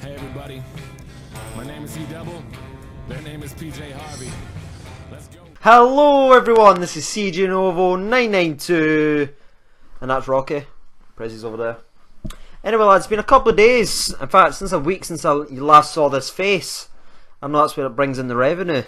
Hey everybody, my name is E-Double, their name is PJ Harvey. Let's go. Hello everyone, this is CJ Novo 992 and that's Rocky. Prezzy's over there. Anyway lads, it's been a couple of days, in fact since a week since I last saw this face. I know that's where it brings in the revenue.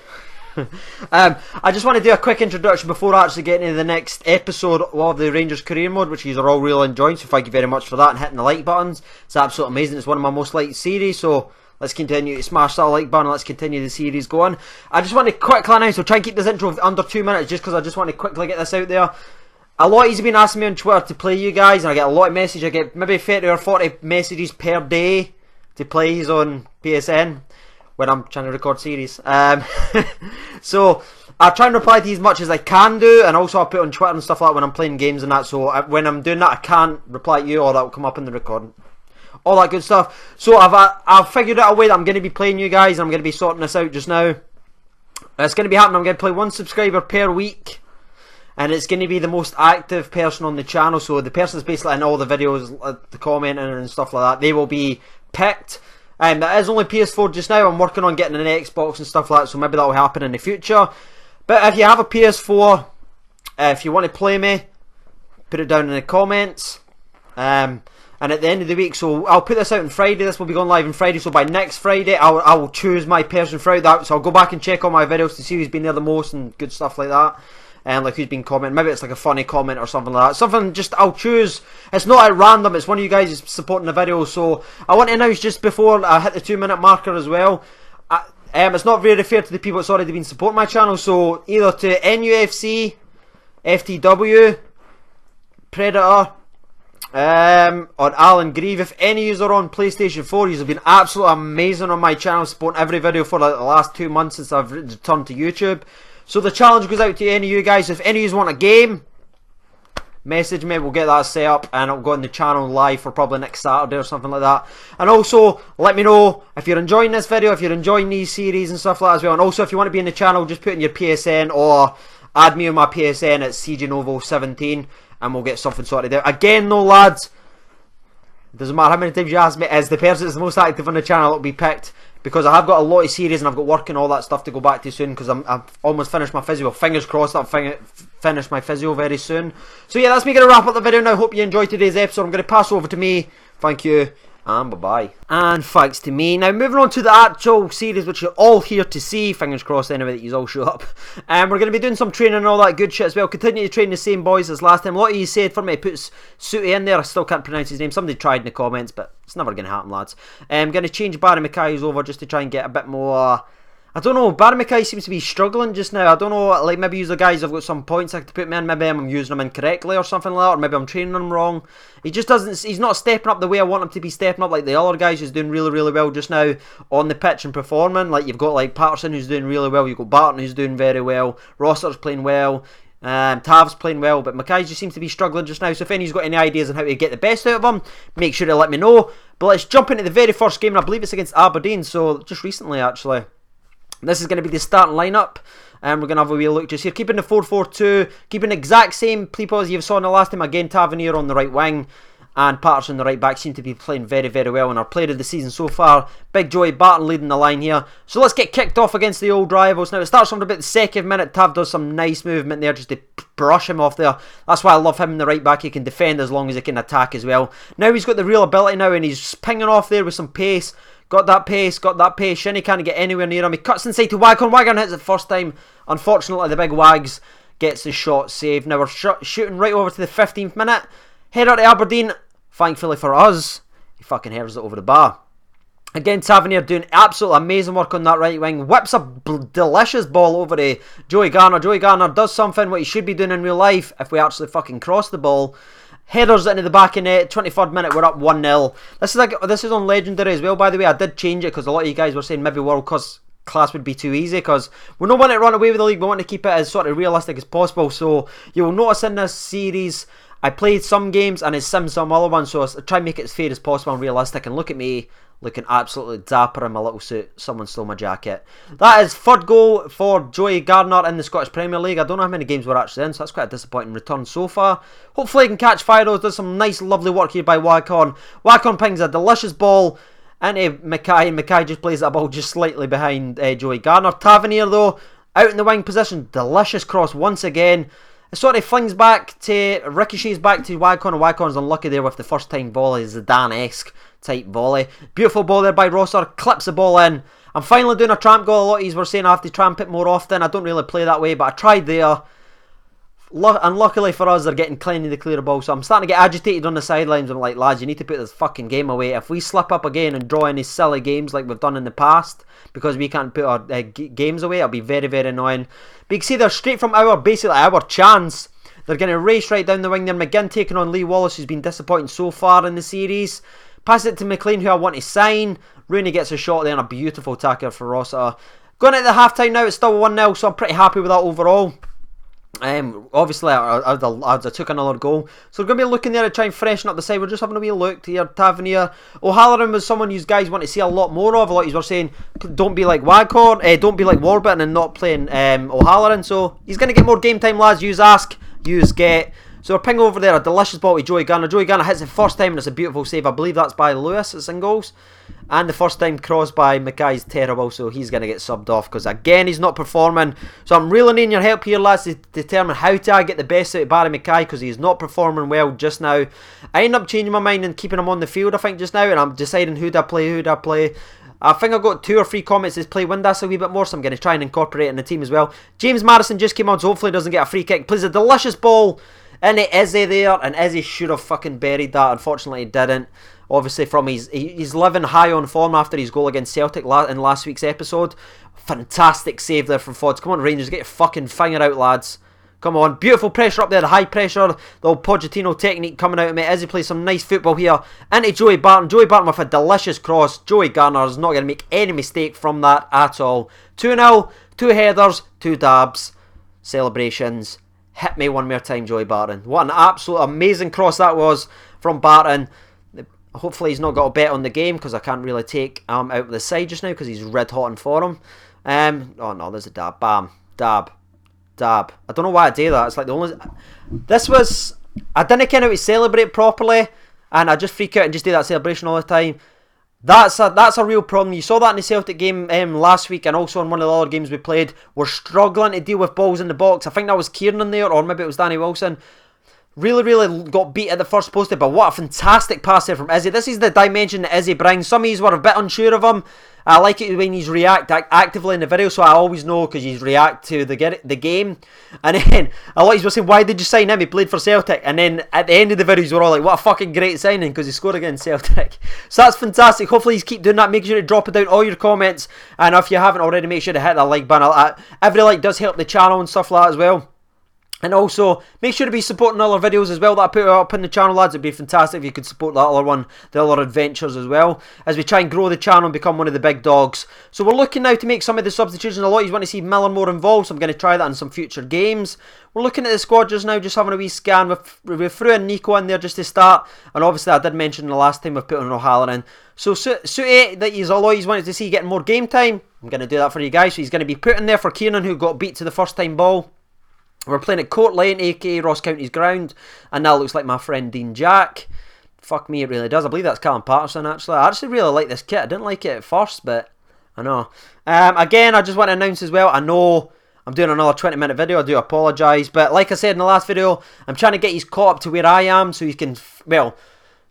I just want to do a quick introduction before actually getting into the next episode of the Rangers Career Mode, which you are all really enjoying, so thank you very much for that and hitting the like buttons. It's absolutely amazing. It's one of my most liked series, so let's continue to smash that like button. Let's continue the series going. I just want to quickly announce, so try and keep this intro under 2 minutes just because I just want to quickly get this out there. A lot of you have been asking me on Twitter to play you guys, and I get a lot of messages. I get maybe 30 or 40 messages per day to play these on PSN when I'm trying to record series. So I try and reply to as much as I can do, and also I put on Twitter and stuff like that when I'm playing games and that, so when I'm doing that I can't reply to you, or that will come up in the recording. All that good stuff. So I've figured out a way that I'm going to be playing you guys, and I'm going to be sorting this out just now. It's going to be happening. I'm going to play one subscriber per week, and it's going to be the most active person on the channel, so the person that's basically in all the videos, the commenting and stuff like that, they will be picked. That is only PS4 just now. I'm working on getting an Xbox and stuff like that, so maybe that will happen in the future. But if you have a PS4, if you want to play me, put it down in the comments. And at the end of the week, so I'll put this out on Friday. This will be going live on Friday, so by next Friday I will choose my person throughout that. So I'll go back and check all my videos to see who's been there the most and good stuff like that. And like who's been commenting. Maybe it's like a funny comment or something like that. Something just I'll choose. It's not at random. It's one of you guys who's supporting the video. So I want to announce just before I hit the 2 minute marker as well. It's not very fair to the people that's already been supporting my channel. So either to NUFC, FTW, Predator, or Alan Grieve. If any of you are on PlayStation 4, you have been absolutely amazing on my channel, supporting every video for like the last 2 months since I've returned to YouTube. So the challenge goes out to any of you guys. If any of you want a game, message me, we'll get that set up and I'll go on the channel live for probably next Saturday or something like that. And also, let me know if you're enjoying this video, if you're enjoying these series and stuff like that as well. And also, if you want to be in the channel, just put in your PSN or add me on my PSN at CJNovo17 and we'll get something sorted out. Again though lads, it doesn't matter how many times you ask me, as the person that's the most active on the channel will be picked. Because I have got a lot of series and I've got work and all that stuff to go back to soon, because I've almost finished my physio. Fingers crossed I'll finish my physio very soon. So yeah, that's me going to wrap up the video now. Hope you enjoyed today's episode. I'm going to pass over to me. Thank you. And bye-bye. And thanks to me. Now moving on to the actual series, which you're all here to see. Fingers crossed anyway that you all show up. And we're going to be doing some training and all that good shit as well. Continue to train the same boys as last time. A lot of you said for me to put Sooty in there. I still can't pronounce his name. Somebody tried in the comments, but it's never going to happen, lads. I'm going to change Barry Mackay's over just to try and get a bit more... I don't know, Barry Mackay seems to be struggling just now. I don't know, like maybe you guys have got some points I could put me in. Maybe I'm using them incorrectly or something like that, or maybe I'm training him wrong. He just doesn't, he's not stepping up the way I want him to be stepping up like the other guys who's doing really, really well just now on the pitch and performing. Like you've got like Patterson who's doing really well, you've got Barton who's doing very well, Rosser's playing well, Tav's playing well, but Mackay just seems to be struggling just now. So if anybody's got any ideas on how to get the best out of him, make sure to let me know. But let's jump into the very first game, and I believe it's against Aberdeen, so just recently actually. This is going to be the starting lineup, and we're going to have a wee look just here. Keeping the 4-4-2, keeping the exact same people as you saw in the last time. Again, Tavernier on the right wing, and Patterson on the right back seem to be playing very, very well. And our player of the season so far, Big Joey Barton leading the line here. So let's get kicked off against the old rivals. Now it starts from about the second minute. Tav does some nice movement there just to brush him off there. That's why I love him in the right back. He can defend as long as he can attack as well. Now he's got the real ability now, and he's pinging off there with some pace. Got that pace, Shinny can't get anywhere near him. He cuts inside to Waghorn. Waghorn hits it first time. Unfortunately, the big Wags gets the shot saved. Now we're shooting right over to the 15th minute. Header to Aberdeen. Thankfully for us, he fucking headers it over the bar. Again, Tavernier doing absolutely amazing work on that right wing. Whips a delicious ball over to Joey Garner. Joey Garner does something what he should be doing in real life if we actually fucking cross the ball. Headers into the back of net. 23rd minute, we're up 1-0. This is on Legendary as well, by the way. I did change it because a lot of you guys were saying maybe World Class would be too easy, because we don't want to run away with the league. We want to keep it as sort of realistic as possible. So you will notice in this series, I played some games and it's sim some other ones. So I try and make it as fair as possible and realistic. And look at me, looking absolutely dapper in my little suit. Someone stole my jacket. That is third goal for Joey Gardner in the Scottish Premier League. I don't know how many games we're actually in, so that's quite a disappointing return so far. Hopefully he can catch fire though. Does some nice lovely work here by Waghorn. Waghorn pings a delicious ball into Mackay, and Mackay just plays that ball just slightly behind Joey Garner. Tavernier though, out in the wing position, delicious cross once again. It sort of flings back to, ricochets back to Wagcon, and Wagcon's unlucky there with the first time volley, Zidane-esque type volley. Beautiful ball there by Rosser, clips the ball in. I'm finally doing a tramp goal. A lot of you were saying I have to tramp it more often. I don't really play that way, but I tried there. Unluckily for us, they're getting clean to clear the ball, so I'm starting to get agitated on the sidelines. I'm like, lads, you need to put this fucking game away. If we slip up again and draw any silly games like we've done in the past, because we can't put our games away, it'll be very, very annoying. But you can see they're straight from basically our chance. They're going to race right down the wing there. McGinn taking on Lee Wallace, who's been disappointing so far in the series. Pass it to McLean, who I want to sign. Rooney gets a shot there and a beautiful tackle for Rossiter. Going at the half-time now, it's still 1-0, so I'm pretty happy with that overall. Obviously I took another goal, so we're going to be looking there to try and freshen up the side. We're just having a wee look here. Tavernier, O'Halloran was someone you guys want to see a lot more of. A lot of you were saying don't be like Waghorn, don't be like Warburton and not playing O'Halloran, so he's going to get more game time, lads. Yous ask, yous get. So we're ping over there, a delicious ball to Joey Garner. Joey Garner hits it first time and it's a beautiful save. I believe that's by Lewis, it's in goals. And the first time cross by Mackay's terrible, so he's going to get subbed off because again he's not performing. So I'm really needing your help here, lads, to determine how to get the best out of Barry Mackay because he's not performing well just now. I end up changing my mind and keeping him on the field, I think, just now, and I'm deciding who do I play. I think I've got 2 or 3 comments that play Windass a wee bit more, so I'm going to try and incorporate it in the team as well. James Madison just came on, so hopefully he doesn't get a free kick. Plays a delicious ball into Izzy there, and Izzy should have fucking buried that. Unfortunately he didn't. Obviously from he's living high on form after his goal against Celtic in last week's episode. Fantastic save there from Fods. Come on Rangers, get your fucking finger out, lads. Come on, beautiful pressure up there, the high pressure, the old Pochettino technique coming out of me. Izzy plays some nice football here into Joey Barton. Joey Barton with a delicious cross. Joey Garner is not going to make any mistake from that at all. 2-0, 2 headers, 2 dabs, celebrations. Hit me one more time, Joey Barton. What an absolute amazing cross that was from Barton. Hopefully he's not got a bet on the game because I can't really take out of the side just now because he's red hot in form. Oh no, there's a dab. Bam. Dab. Dab. I don't know why I do that. It's like the only... This was... I didn't kind of to celebrate properly and I just freak out and just do that celebration all the time. That's a real problem. You saw that in the Celtic game last week and also in one of the other games we played. We're struggling to deal with balls in the box. I think that was Kieran there or maybe it was Danny Wilson. Really got beat at the first post, but what a fantastic pass there from Izzy. This is the dimension that Izzy brings. Some of you were a bit unsure of him. I like it when he's react actively in the video, so I always know because he's react to the game. And then a lot of you were saying, why did you sign him? He played for Celtic. And then at the end of the videos, we're all like, what a fucking great signing because he scored against Celtic. So that's fantastic. Hopefully, you keep doing that. Make sure to drop it down all your comments. And if you haven't already, make sure to hit that like button. Every like does help the channel and stuff like that as well. And also, make sure to be supporting other videos as well that I put up in the channel, lads. It'd be fantastic if you could support that other one, the other adventures as well, as we try and grow the channel and become one of the big dogs. So we're looking now to make some of the substitutions. A lot of you want to see Miller more involved, so I'm going to try that in some future games. We're looking at the squad just now, just having a wee scan. We threw in Nico in there just to start, and obviously I did mention the last time we've put on O'Halloran. So Suti, that a lot of you wanted to see getting more game time, I'm going to do that for you guys. So he's going to be put in there for Kieran, who got beat to the first time ball. We're playing at Court Lane, aka Ross County's ground, and that looks like my friend Dean Jack. Fuck me, it really does. I believe that's Callum Patterson, actually. I actually really like this kit. I didn't like it at first, but I know. Again, I just want to announce as well, I know I'm doing another 20-minute video. I do apologise, but like I said in the last video, I'm trying to get you caught up to where I am, so you can, well,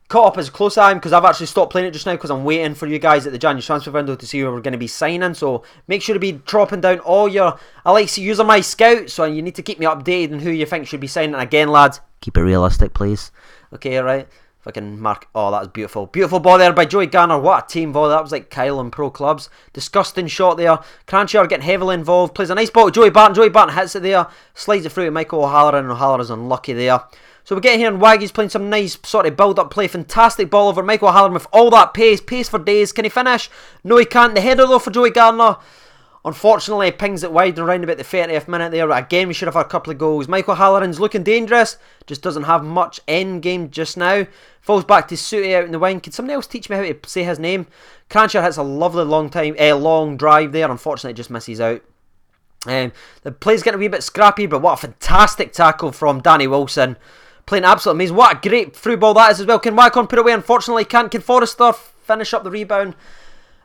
caught up as close as I am, because I've actually stopped playing it just now because I'm waiting for you guys at the January transfer window to see who we're going to be signing. So make sure to be dropping down all your... I like to use my scouts, so you need to keep me updated on who you think should be signing. Again, lads, keep it realistic, please. Okay, right. If I can mark... Oh, that was beautiful. Beautiful ball there by Joey Garner. What a team ball. That was like Kyle and pro clubs. Disgusting shot there. Crancher getting heavily involved. Plays a nice ball to Joey Barton. Joey Barton hits it there. Slides it through to Michael O'Halloran, and O'Halloran's unlucky there. So we get here and Waggy's playing some nice sort of build-up play. Fantastic ball over Michael O'Halloran with all that pace. Pace for days. Can he finish? No, he can't. The header though for Joey Garner. Unfortunately, he pings it wide around about the 30th minute there. Again, we should have had a couple of goals. Michael O'Halloran's looking dangerous. Just doesn't have much end game just now. Falls back to Suti out in the wing. Can somebody else teach me how to say his name? Crancher hits a lovely long drive there. Unfortunately, it just misses out. The play's getting a wee bit scrappy, but what a fantastic tackle from Danny Wilson. playing absolutely amazing. What a great through ball that is as well. Can Wycon put it away? Unfortunately can't. Can Forrester finish up the rebound?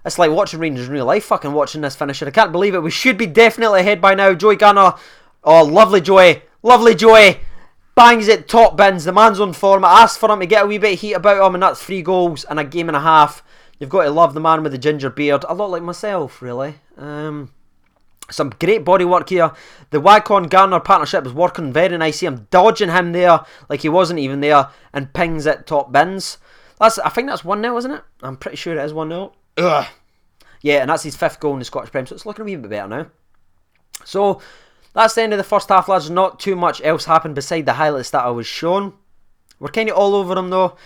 It's like watching Rangers in real life, fucking watching this finisher. I can't believe it. We should be definitely ahead by now. Joey Garner. Oh, lovely Joey. Lovely Joey. Bangs it, top bins. The man's on form. I asked for him to get a wee bit of heat about him, and that's 3 goals in a game and a half. You've got to love the man with the ginger beard. A lot like myself, really. Some great body work here. The Wycon-Garner partnership is working very nicely. I'm dodging him there like he wasn't even there, and pings it top bins. I think that's 1-0, isn't it? I'm pretty sure it is 1-0. Ugh. Yeah, and that's his 5th goal in the Scottish Prem, so it's looking a wee bit better now. So, that's the end of the first half, lads. Not too much else happened beside the highlights that I was shown. We're kind of all over them, though.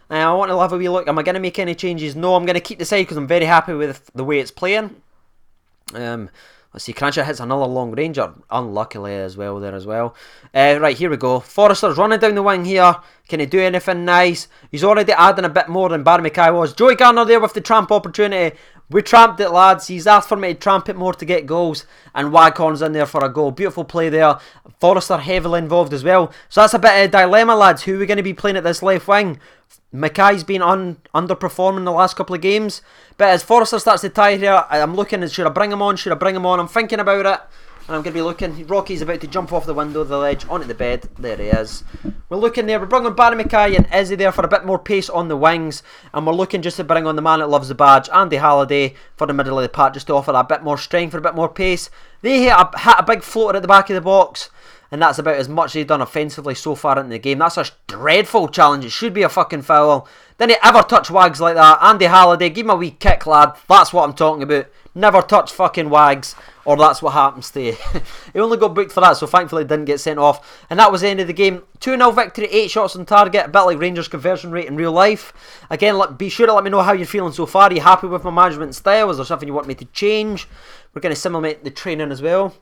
I want to have a wee look. Am I going to make any changes? No, I'm going to keep the side because I'm very happy with the way it's playing. Let's see, Cranshaw hits another long ranger, unluckily as well there as well. Right, here we go. Forrester's running down the wing here. Can he do anything nice? He's already adding a bit more than Barry Mackay was. Joey Garner there with the tramp opportunity. We tramped it, lads. He's asked for me to tramp it more to get goals. And Waghorn's in there for a goal. Beautiful play there. Forrester heavily involved as well. So that's a bit of a dilemma, lads. Who are we going to be playing at this left wing? Mackay's been underperforming the last couple of games. But as Forrester starts to tire here, I'm looking at should I bring him on? Should I bring him on? I'm thinking about it. And I'm going to be looking. Rocky's about to jump off the window, the ledge, onto the bed. There he is. We're looking there. We're bringing Barry Mackay and Izzy there for a bit more pace on the wings. And we're looking just to bring on the man that loves the badge, Andy Halliday, for the middle of the park, just to offer that bit more strength, for a bit more pace. They hit a big floater at the back of the box. And that's about as much as they've done offensively so far in the game. That's a dreadful challenge. It should be a fucking foul. Didn't he ever touch Wags like that? Andy Halliday, give him a wee kick, lad. That's what I'm talking about. Never touch fucking Wags, or that's what happens to you. He only got booked for that, so thankfully didn't get sent off. And that was the end of the game. 2-0 victory, 8 shots on target. A bit like Rangers' conversion rate in real life. Again, be sure to let me know how you're feeling so far. Are you happy with my management style? Is there something you want me to change? We're going to simulate the training as well.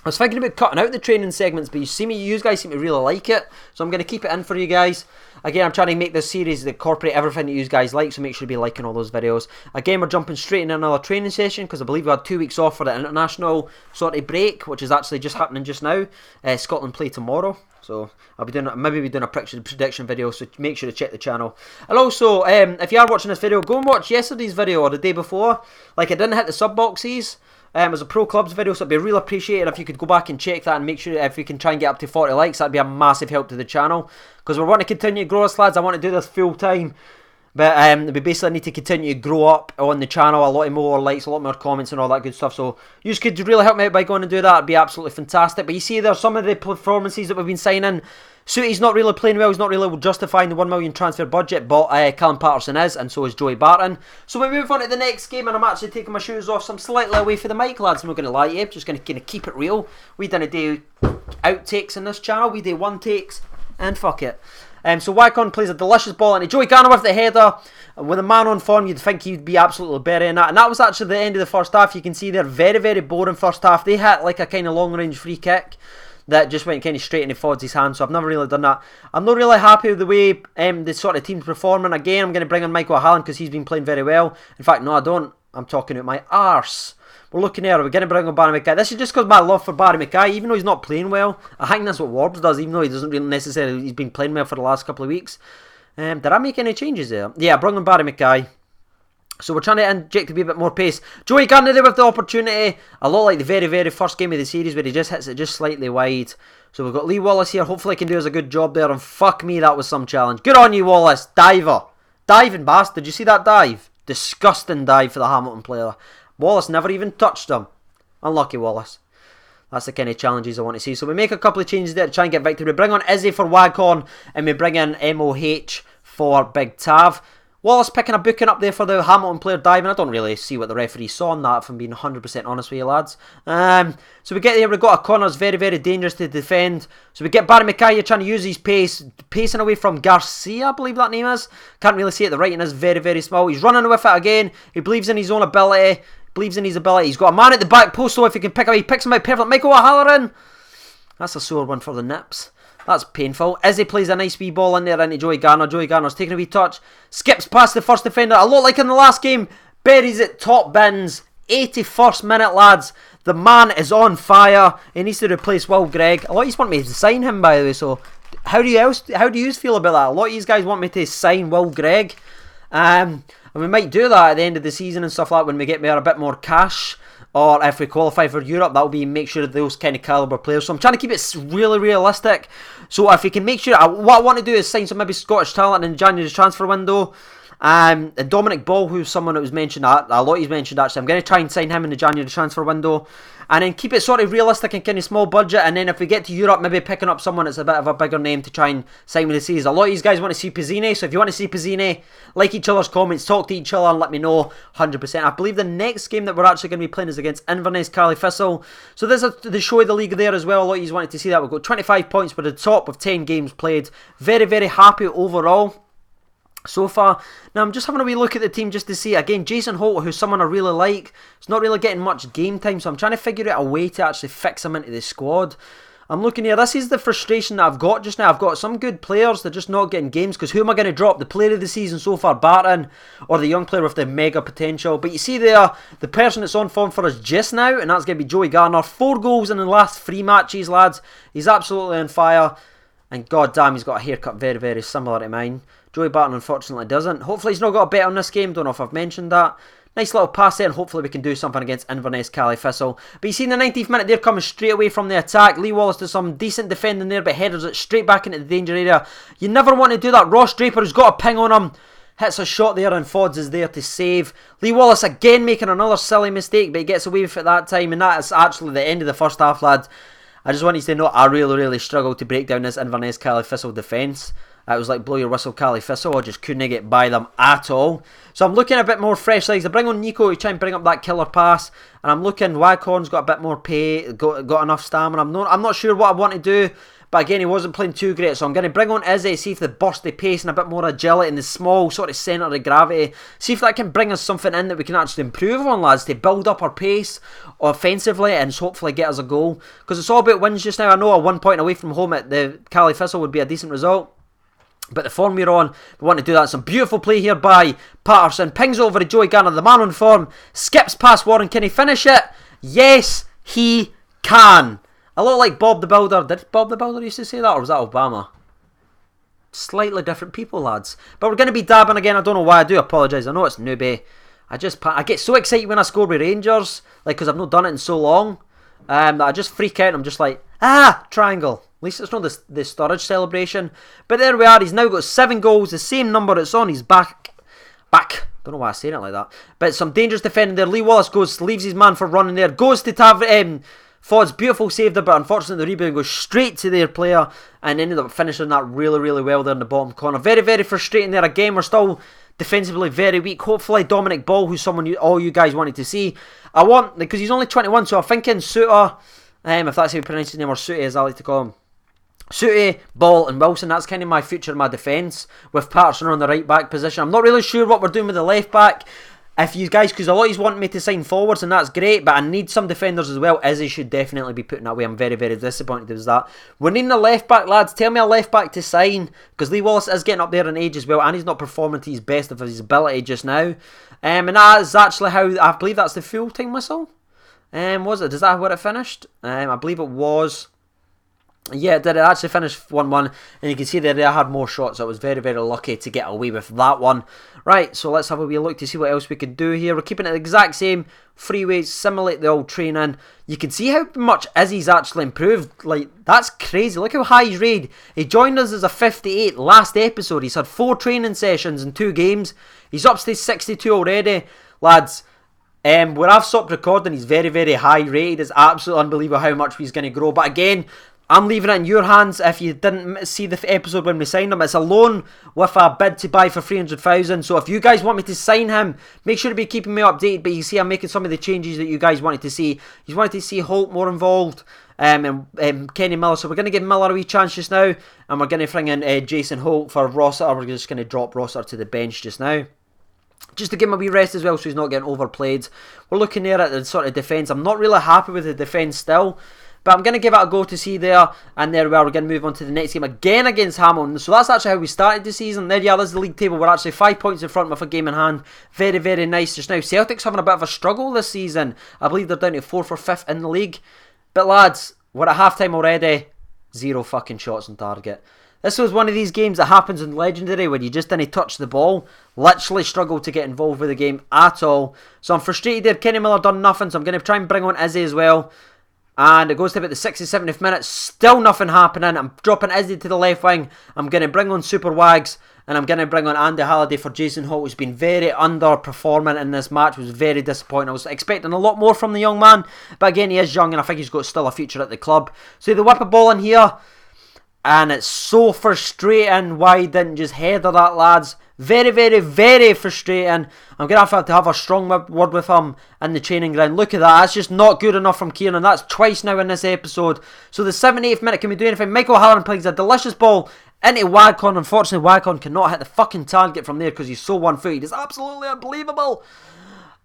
I was thinking about cutting out the training segments, but you guys seem to really like it, so I'm going to keep it in for you guys. Again, I'm trying to make this series incorporate everything that you guys like, so make sure to be liking all those videos. Again, we're jumping straight into another training session, because I believe we had 2 weeks off for the international sort of break, which is actually just happening just now. Scotland play tomorrow, so I'll be doing maybe be doing a prediction video, so make sure to check the channel. And also, if you are watching this video, go and watch yesterday's video or the day before. Like, I didn't hit the sub boxes. It was a Pro Clubs video, so it'd be really appreciated if you could go back and check that and make sure if we can try and get up to 40 likes, that'd be a massive help to the channel. Because we want to continue to grow us, lads. I want to do this full time. But we basically need to continue to grow up on the channel. A lot more likes, a lot more comments and all that good stuff. So you could really help me out by going and do that. It'd be absolutely fantastic. But you see there's some of the performances that we've been signing. Sooty's not really playing well. He's not really justifying the 1 million transfer budget, but Callum Patterson is, and so is Joey Barton. So we move on to the next game, and I'm actually taking my shoes off, so I'm slightly away from the mic, lads. I'm not going to lie to you. Just going to kind of keep it real. We didn't do outtakes in this channel. We do one takes, and fuck it. So Wycon plays a delicious ball into Joey Garner with the header. With a man on form, you'd think he'd be absolutely burying that. And that was actually the end of the first half. You can see they're very, very boring first half. They hit like a kind of long-range free kick that just went kind of straight into Fodz's hand, so I've never really done that. I'm not really happy with the way the sort of team's performing. Again, I'm going to bring on Michael Halland because he's been playing very well. In fact, no, I don't. I'm talking about my arse. We're looking here. We're going to bring on Barry Mackay. This is just because my love for Barry Mackay, even though he's not playing well. I think that's what Warbs does, even though he doesn't really necessarily. He's been playing well for the last couple of weeks. Did I make any changes there? Yeah, I brought on Barry Mackay. So we're trying to inject a wee bit more pace. Joey Garner there with the opportunity. A lot like the very, very first game of the series where he just hits it just slightly wide. So we've got Lee Wallace here. Hopefully he can do us a good job there. And fuck me, that was some challenge. Good on you, Wallace. Diver. Diving bastard. Did you see that dive? Disgusting dive for the Hamilton player. Wallace never even touched him. Unlucky Wallace. That's the kind of challenges I want to see. So we make a couple of changes there to try and get victory. We bring on Izzy for Waghorn. And we bring in MOH for Big Tav. Wallace picking a booking up there for the Hamilton player diving. I don't really see what the referee saw on that, if I'm being 100% honest with you, lads. So we get here, we've got a corner that's very, very dangerous to defend. So we get Barry Mackay here trying to use his pace, pacing away from Garcia, I believe that name is. Can't really see it, the writing is very, very small. He's running with it again. He believes in his own ability, believes in his ability. He's got a man at the back post, so if he can pick him, he picks him out perfect. Michael O'Halloran. That's a sore one for the Nips. That's painful. Izzy plays a nice wee ball in there into Joey Garner. Joey Garner's taking a wee touch. Skips past the first defender. A lot like in the last game. Buries it top bins. 81st minute, lads. The man is on fire. He needs to replace Will Gregg. A lot of you want me to sign him, by the way, so how do you feel about that? A lot of you guys want me to sign Will Gregg. And we might do that at the end of the season and stuff like that when we get a bit more cash. Or if we qualify for Europe, that'll be make sure those kind of caliber players. So I'm trying to keep it really realistic. So if we can make sure, what I want to do is sign some maybe Scottish talent in January's transfer window. And Dominic Ball, who's someone that was mentioned, a lot he's mentioned actually. I'm going to try and sign him in the January transfer window. And then keep it sort of realistic and kind of small budget. And then if we get to Europe, maybe picking up someone that's a bit of a bigger name to try and sign with the season. A lot of you guys want to see Pizzini. So if you want to see Pizzini, like each other's comments, talk to each other and let me know 100%. I believe the next game that we're actually going to be playing is against Inverness, Cali Thistle. So there's the show of the league there as well. A lot of you wanted to see that. We've got 25 points. We're the top of 10 games played. Very, very happy overall so far. Now I'm just having a wee look at the team just to see, again, Jason Holt, who's someone I really like, is not really getting much game time, so I'm trying to figure out a way to actually fix him into the squad. I'm looking here, this is the frustration that I've got just now. I've got some good players, they're just not getting games, because who am I going to drop? The player of the season so far, Barton, or the young player with the mega potential? But you see there, the person that's on form for us just now, and that's going to be Joey Garner. 4 goals in the last 3 matches, lads. He's absolutely on fire, and god damn, he's got a haircut very, very similar to mine. Joey Barton unfortunately doesn't. Hopefully he's not got a bet on this game. Don't know if I've mentioned that. Nice little pass there, and hopefully we can do something against Inverness, Cali Thistle. But you see in the 19th minute, they're coming straight away from the attack. Lee Wallace does some decent defending there, but headers it straight back into the danger area. You never want to do that. Ross Draper, who's got a ping on him, hits a shot there, and Fods is there to save. Lee Wallace again making another silly mistake, but he gets away with it that time, and that is actually the end of the first half, lads. I just want you to know I really, really struggled to break down this Inverness, Cali Thistle defence. It was like blow your whistle, Cali Thistle. I just couldn't get by them at all. So I'm looking a bit more fresh legs. I bring on Nico to try and bring up that killer pass. And I'm looking, Waghorn's got a bit more pay, got enough stamina. I'm not sure what I want to do. But again, he wasn't playing too great. So I'm going to bring on Izzy, see if the bursty pace and a bit more agility in the small sort of centre of gravity. See if that can bring us something in that we can actually improve on, lads, to build up our pace offensively and hopefully get us a goal. Because it's all about wins just now. I know a 1 point away from home at the Cali Thistle would be a decent result. But the form we're on, we want to do that. Some beautiful play here by Patterson. Pings over to Joey Garner, the man on form. Skips past Warren. Can he finish it? Yes, he can. A lot like Bob the Builder. Did Bob the Builder used to say that, or was that Obama? Slightly different people, lads. But we're going to be dabbing again. I don't know why. I do apologise. I know it's newbie. I get so excited when I score with Rangers, like, because I've not done it in so long, that I just freak out. I'm just like, triangle. At least it's not the Sturridge celebration. But there we are. He's now got 7 goals. The same number it's on his back. Don't know why I'm saying it like that. But some dangerous defending there. Lee Wallace leaves his man for running there. Goes to Fodd's beautiful save there, but unfortunately the rebound goes straight to their player and ended up finishing that really, really well there in the bottom corner. Very, very frustrating there. Again, we're still defensively very weak. Hopefully Dominic Ball, who's someone all you guys wanted to see. I want, because he's only 21, so I'm thinking Suter, if that's how you pronounce his name, or Suter as I like to call him. Suter, Ball and Wilson, that's kind of my future in my defence, with Patterson on the right back position. I'm not really sure what we're doing with the left back. If you guys, because a lot of you want me to sign forwards, and that's great, but I need some defenders as well. Izzy should definitely be putting that way. I'm very, very disappointed with that. We're needing a left back, lads. Tell me a left back to sign, because Lee Wallace is getting up there in age as well, and he's not performing to his best of his ability just now. And that is actually how, I believe that's the full-time whistle. Was it? Is that where it finished? I believe it was. Yeah, it did. It actually finished 1-1, and you can see there I had more shots. I was very, very lucky to get away with that one. Right, so let's have a wee look to see what else we can do here. We're keeping it the exact same. Free weights, simulate the old training. You can see how much Izzy's actually improved. Like, that's crazy. Look how high he's rated. He joined us as a 58 last episode. He's had 4 training sessions in 2 games. He's up to 62 already. Lads, where I've stopped recording, he's very, very high rated. It's absolutely unbelievable how much he's going to grow. But again, I'm leaving it in your hands. If you didn't see the episode when we signed him, it's a loan with a bid to buy for 300,000. So if you guys want me to sign him, make sure to be keeping me updated. But you see, I'm making some of the changes that you guys wanted to see. You wanted to see Holt more involved, and Kenny Miller. So we're going to give Miller a wee chance just now, and we're going to bring in Jason Holt for Rossiter. We're just going to drop Rossiter to the bench just now, just to give him a wee rest as well, so he's not getting overplayed. We're looking there at the sort of defence. I'm not really happy with the defence still, but I'm going to give it a go to see there. And there we are. We're going to move on to the next game again against Hamilton. So that's actually how we started the season. There you are. There's the league table. We're actually 5 points in front with a game in hand. Very, very nice just now. Celtic's having a bit of a struggle this season. I believe they're down to 4th or 5th in the league. But lads, we're at half time already. 0 fucking shots on target. This was one of these games that happens in Legendary when you just didn't touch the ball. Literally struggled to get involved with the game at all. So I'm frustrated there. Kenny Miller done nothing, so I'm going to try and bring on Izzy as well. And it goes to about the 60th, 70th minute. Still nothing happening. I'm dropping Izzy to the left wing. I'm going to bring on Super Wags. And I'm going to bring on Andy Halliday for Jason Holt, who's been very underperforming in this match. Was very disappointing. I was expecting a lot more from the young man. But again, he is young and I think he's got still a future at the club. So they whip a ball in here. And it's so frustrating why he didn't just header that, lads. Very, very, very frustrating. I'm going to have a strong word with him in the training ground. Look at that. That's just not good enough from Kieran. That's twice now in this episode. So the 78th minute, can we do anything? Michael Halloran plays a delicious ball into Wagcon. Unfortunately, Wagcon cannot hit the fucking target from there because he's so one-footed. It's absolutely unbelievable.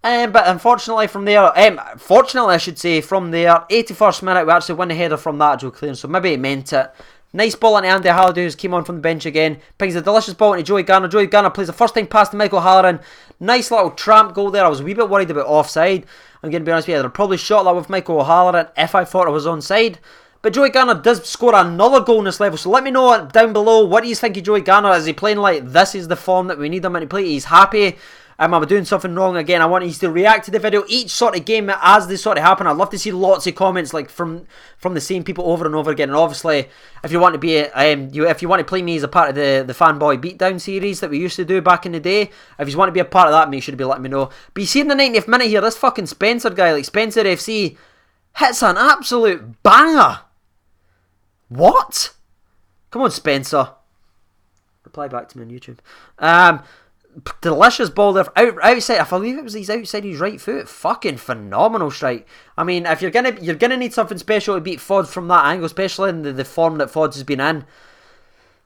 But unfortunately from there, fortunately I should say, from there, 81st minute, we actually win the header from that Joe Clearance. So maybe he meant it. Nice ball into Andy Halliday, who's came on from the bench again. Pings a delicious ball into Joey Garner. Joey Garner plays the first time pass to Michael Halloran. Nice little tramp goal there. I was a wee bit worried about offside. I'm going to be honest with you, I'd probably shot that with Michael Halloran if I thought it was onside. But Joey Garner does score another goal in this level. So let me know down below, what do you think of Joey Garner? Is he playing like this is the form that we need him to play? He's happy. Am I doing something wrong again? I want you to react to the video each sort of game as they sort of happen. I'd love to see lots of comments like from the same people over and over again. And obviously, if you want to be if you want to play me as a part of the Fanboy Beatdown series that we used to do back in the day, if you want to be a part of that, make sure to be letting me know. But you see in the 90th minute here, this fucking Spencer guy, like Spencer FC, hits an absolute banger. What? Come on, Spencer. Reply back to me on YouTube. Delicious ball there outside. I believe he's outside his right foot. Fucking phenomenal strike. I mean, if you're gonna need something special to beat Fodd from that angle, especially in the form that Fodd has been in.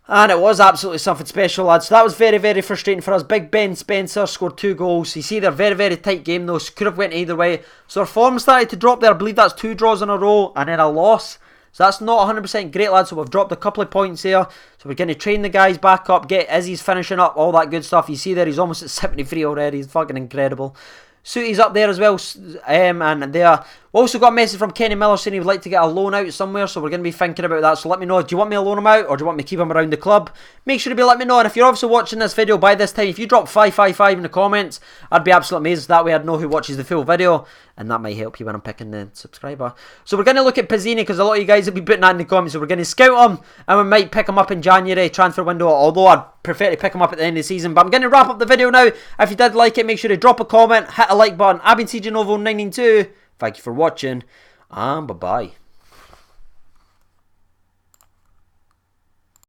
And it was absolutely something special, lads. So that was very, very frustrating for us. Big Ben Spencer scored 2 goals. You see, they're very, very tight game though. Could have went either way. So our form started to drop there. I believe that's 2 draws in a row and then a loss. So that's not 100% great, lads. So we've dropped a couple of points here. So we're going to train the guys back up, get Izzy's finishing up, all that good stuff. You see there, he's almost at 73 already. He's fucking incredible. Sooty's up there as well, and there. We also got a message from Kenny Miller saying he would like to get a loan out somewhere, so we're going to be thinking about that. So let me know, do you want me to loan him out, or do you want me to keep him around the club? Make sure to be letting me know, and if you're obviously watching this video by this time, if you drop 555 in the comments, I'd be absolutely amazed. That way I'd know who watches the full video, and that might help you when I'm picking the subscriber. So we're going to look at Pizzini, because a lot of you guys will be putting that in the comments, so we're going to scout him, and we might pick him up in January, transfer window, although I'd prefer to pick him up at the end of the season. But I'm going to wrap up the video now. If you did like it, make sure to drop a comment, hit a like button. I've been CJ Novo 992. Thank you for watching, and bye-bye.